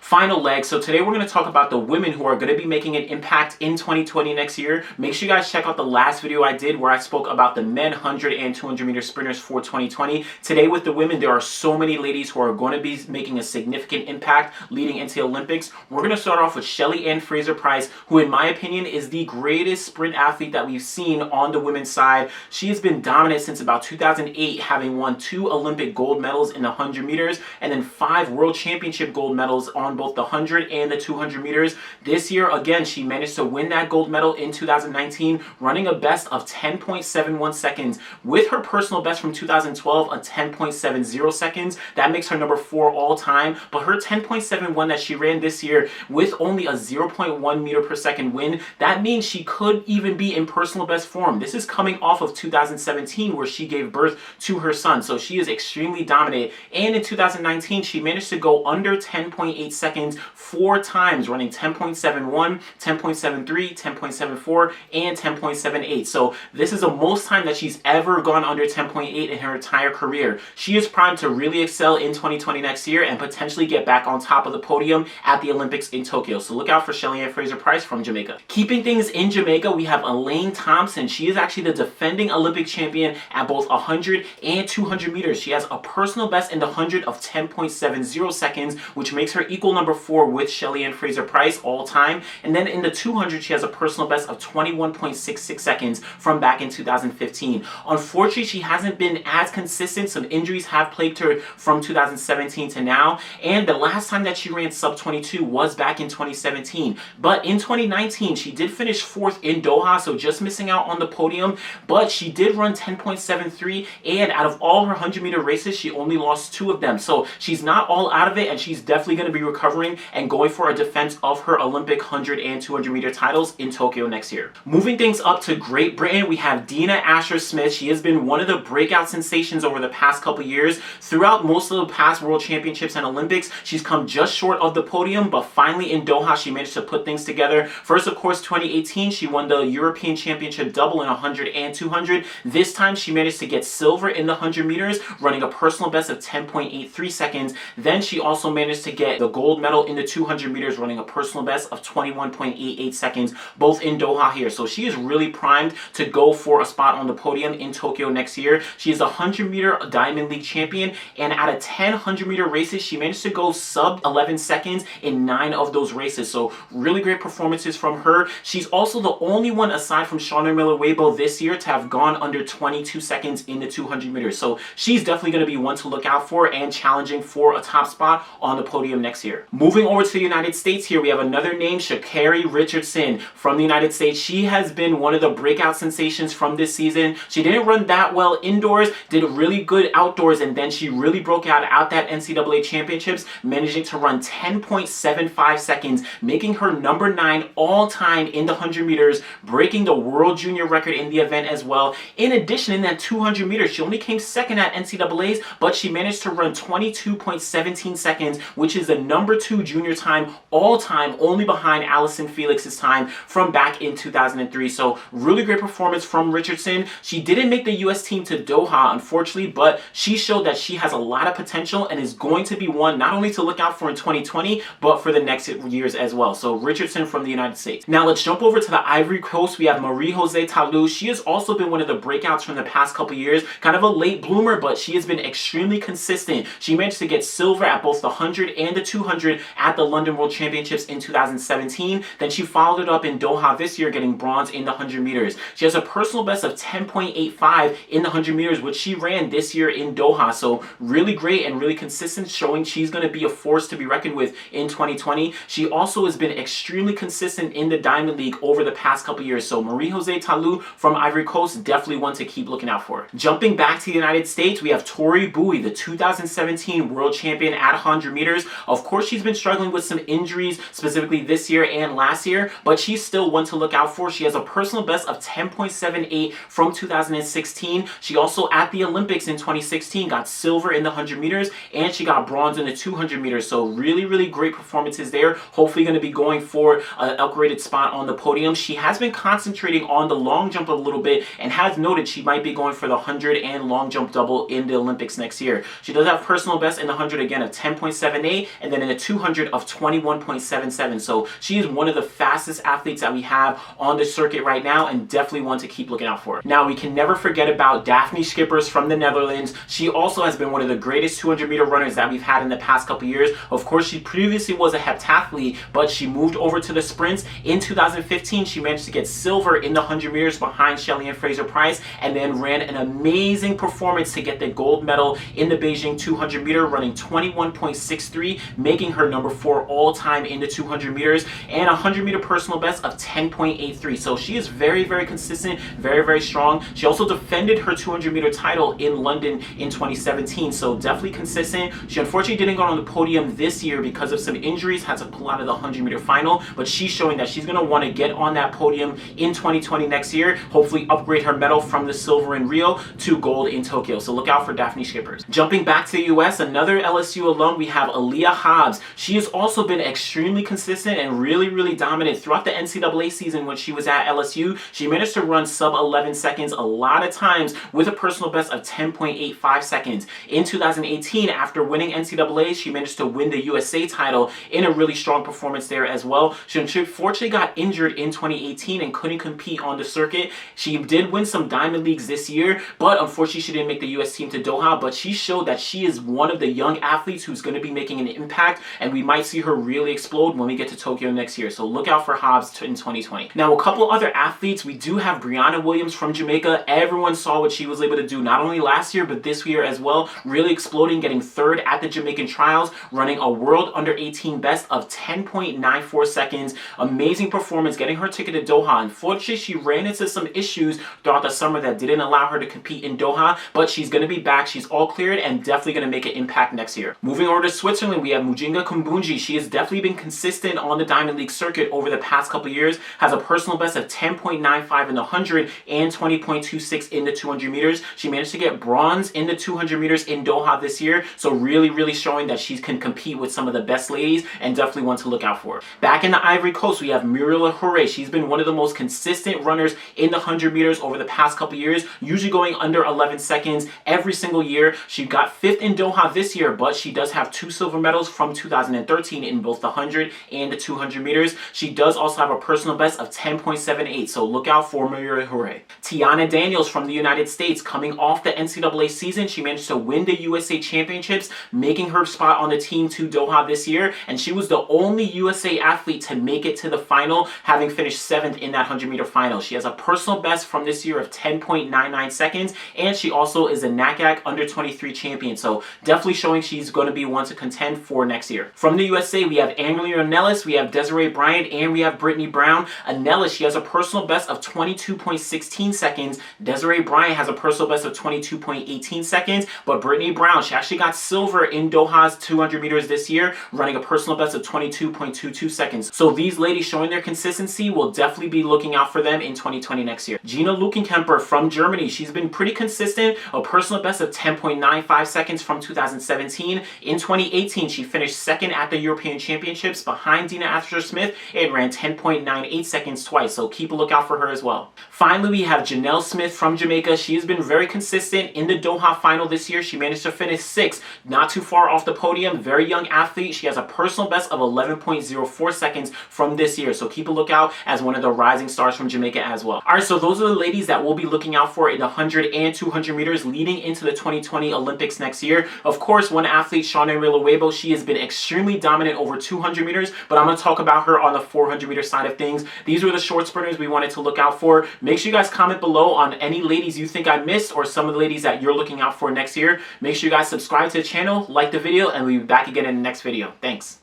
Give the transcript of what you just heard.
final leg. So today we're going to talk about the women who are going to be making an impact in 2020 next year. Make sure you guys check out the last video I did where I spoke about the men 100 and 200 meter sprinters for 2020. Today with the women, there are so many ladies who are going to be making a significant impact leading into the Olympics. We're going to start off with Shelly-Ann Fraser-Pryce, who in my opinion is the greatest sprint athlete that we've seen on the women's side. She has been dominant since about 2008, having won 2 Olympic gold medals in the 100 meters and then 5 world championship gold medals on both the 100 and the 200 meters. This year, again, she managed to win that gold medal in 2019, running a best of 10.71 seconds with her personal best from 2012, a 10.70 seconds. That makes her number 4 all time, but her 10.71 that she ran this year with only a 0.1 meter per second win, that means she could even be in personal best form. This is coming off of 2017 where she gave birth to her son, so she is extremely dominant. And in 2019, she managed to go under 10.8 seconds 4 times, running 10.71, 10.73, 10.74, and 10.78. So this is the most time that she's ever gone under 10.8 in her entire career. She is primed to really excel in 2020 next year and potentially get back on top of the podium at the Olympics in Tokyo. So look out for Shelly-Ann Fraser-Pryce from Jamaica. Keeping things in Jamaica, we have Elaine Thompson. She is actually the defending Olympic champion at both 100 and 200 meters. She has a personal best in the 100 of 10.70 seconds, which makes her equal number 4 with Shelly-Ann Fraser-Pryce all time. And then in the 200, she has a personal best of 21.66 seconds from back in 2015. Unfortunately, she hasn't been as consistent. Some injuries have plagued her from 2017 to now. And the last time that she ran sub 22 was back in 2017. But in 2019, she did finish 4th in Doha, so just missing out on the podium. But she did run 10.73, and out of all her 100 meter races, she only lost 2 of them. So she's not all out of it, and she's definitely going to be recovering and going for a defense of her Olympic 100 and 200 meter titles in Tokyo next year. Moving things up to Great Britain, we have Dina Asher-Smith. She has been one of the breakout sensations over the past couple years. Throughout most of the past World Championships and Olympics, she's come just short of the podium, but finally in Doha, she managed to put things together. First, of course, 2018, she won the European Championship double in 100 and 200. This time, she managed to get silver in the 100 meters, running a personal best of 10.83 seconds. Then she also managed to get the gold medal in the 200 meters, running a personal best of 21.88 seconds, both in Doha here. So she is really primed to go for a spot on the podium in Tokyo next year. She is a 100 meter Diamond League champion, and out of 10 100 meter races, she managed to go sub 11 seconds in 9 of those races. So really great performances from her. She's also the only one aside from Shauna Miller-Weibo this year to have gone under 22 seconds in the 200 meters. So she's definitely going to be one to look out for and challenging for a top spot on the podium next year. Moving over to the United States here, we have another name, Sha'Carri Richardson from the United States. She has been one of the breakout sensations from this season. She didn't run that well indoors, did really good outdoors, and then she really broke out at that NCAA championships, managing to run 10.75 seconds, making her number 9 all time in the 100 meters, breaking the world junior record in the event as well. In addition, in that 200 meters, she only came second at NCAA's, but she managed to run 22.17 seconds, which is the number 2 junior time all time, only behind Allison Felix's time from back in 2003. So really great performance from Richardson. She didn't make the US team to Doha, unfortunately, but she showed that she has a lot of potential and is going to be one not only to look out for in 2020, but for the next years as well. So Richardson from the United States. Now let's jump over to the Ivory Coast. We have Marie-Josee Talu. She has also been one of the breakouts from the past couple years, kind of a late bloomer, but she has been extremely consistent. She managed to get silver at both the 100 and the 200 at the London World Championships in 2017. Then she followed it up in Doha this year, getting bronze in the 100 meters. She has a personal best of 10.85 in the 100 meters, which she ran this year in Doha. So really great and really consistent, showing she's going to be a force to be reckoned with in 2020. She also has been extremely consistent in the Diamond League over the past couple years. So Marie-Josee Talu from Ivory Coast, definitely one to keep looking out for. Jumping back to the United States, we have Torie Bowie, the 2017 world champion at 100 meters. Of course, she's been struggling with some injuries, specifically this year and last year, but she's still one to look out for. She has a personal best of 10.78 from 2016. She also at the Olympics in 2016 got silver in the 100 meters, and she got bronze in the 200 meters. So really great performances there. Hopefully going to be going for an upgraded spot on the podium. She has been concentrating on the long jump a little bit and has noted she might be going for the 100 and long jump double in the Olympics next year. She does have personal best in the 100 again of 10.78, and then in the a 200 of 21.77. So she is one of the fastest athletes that we have on the circuit right now, and definitely one to keep looking out for. Now, we can never forget about Dafne Schippers from the Netherlands. She also has been one of the greatest 200-meter runners that we've had in the past couple years. Of course, she previously was a heptathlete, but she moved over to the sprints. In 2015, she managed to get silver in the 100 meters behind Shelly-Ann Fraser-Pryce, and then ran an amazing performance to get the gold medal in the Beijing 200 meter, running 21.63, making her number 4 all-time in the 200 meters, and a 100 meter personal best of 10.83. So she is very, very consistent, very, very strong. She also defended her 200 meter title in London in 2017, so definitely consistent. She unfortunately didn't go on the podium this year because of some injuries, had to pull out of the 100 meter final, but she's showing that she's going to want to get on that podium in 2020 next year, hopefully upgrade her medal from the silver in Rio to gold in Tokyo. So look out for Dafne Schippers. Jumping back to the US, another LSU alum, we have Aleia Hobbs. She has also been extremely consistent and really, really dominant throughout the NCAA season. When she was at LSU, she managed to run sub 11 seconds a lot of times with a personal best of 10.85 seconds. In 2018, after winning NCAA, she managed to win the USA title in a really strong performance there as well. She unfortunately got injured in 2018 and couldn't compete on the circuit. She did win some Diamond Leagues this year, but unfortunately she didn't make the US team to Doha, but she showed that she is one of the young athletes who's going to be making an impact, and we might see her really explode when we get to Tokyo next year. So look out for Hobbs in 2020. Now, a couple other athletes, we do have Briana Williams from Jamaica. Everyone saw what she was able to do not only last year, but this year as well, really exploding, getting 3rd at the Jamaican trials, running a world under 18 best of 10.94 seconds. Amazing performance, getting her ticket to Doha. Unfortunately, she ran into some issues throughout the summer that didn't allow her to compete in Doha, but she's going to be back. She's all cleared and definitely going to make an impact next year. Moving over to Switzerland, we have Mujinga Kambundji. She has definitely been consistent on the Diamond League circuit over the past couple years, has a personal best of 10.95 in the 100 and 20.26 in the 200 meters. She managed to get bronze in the 200 meters in Doha this year, so really, really showing that she can compete with some of the best ladies, and definitely one to look out for. Back in the Ivory Coast, we have Muriel Ahoure. She's been one of the most consistent runners in the 100 meters over the past couple years, usually going under 11 seconds every single year. She got 5th in Doha this year, but she does have 2 silver medals from 2013 in both the 100 and the 200 meters. She does also have a personal best of 10.78, so look out for Muriel Ahoure. Teahna Daniels from the United States, coming off the NCAA season, she managed to win the USA Championships, making her spot on the team to Doha this year, and she was the only USA athlete to make it to the final, having finished 7th in that 100 meter final. She has a personal best from this year of 10.99 seconds, and she also is a NACAC under 23 champion, so definitely showing she's going to be one to contend for next year. From the USA, we have Anglerne Annelus, we have Dezerea Bryant, and we have Brittney Brown. Annelus, she has a personal best of 22.16 seconds. Dezerea Bryant has a personal best of 22.18 seconds, but Brittney Brown, she actually got silver in Doha's 200 meters this year, running a personal best of 22.22 seconds. So these ladies showing their consistency, will definitely be looking out for them in 2020 next year. Gina Lückenkemper from Germany, she's been pretty consistent, a personal best of 10.95 seconds from 2017. In 2018, she finished 2nd at the European Championships behind Dina Smith and ran 10.98 seconds twice, so keep a lookout for her as well. Finally, we have Jonielle Smith from Jamaica. She has been very consistent in the Doha final this year. She managed to finish 6th, not too far off the podium. Very young athlete. She has a personal best of 11.04 seconds from this year, so keep a lookout as one of the rising stars from Jamaica as well. Alright, so those are the ladies that we'll be looking out for in the 100 and 200 meters leading into the 2020 Olympics next year. Of course, one athlete, Sha'Carri, she has been extremely dominant over 200 meters, but I'm going to talk about her on the 400 meter side of things. These were the short sprinters we wanted to look out for. Make sure you guys comment below on any ladies you think I missed or some of the ladies that you're looking out for next year. Make sure you guys subscribe to the channel, like the video, and we'll be back again in the next video. Thanks.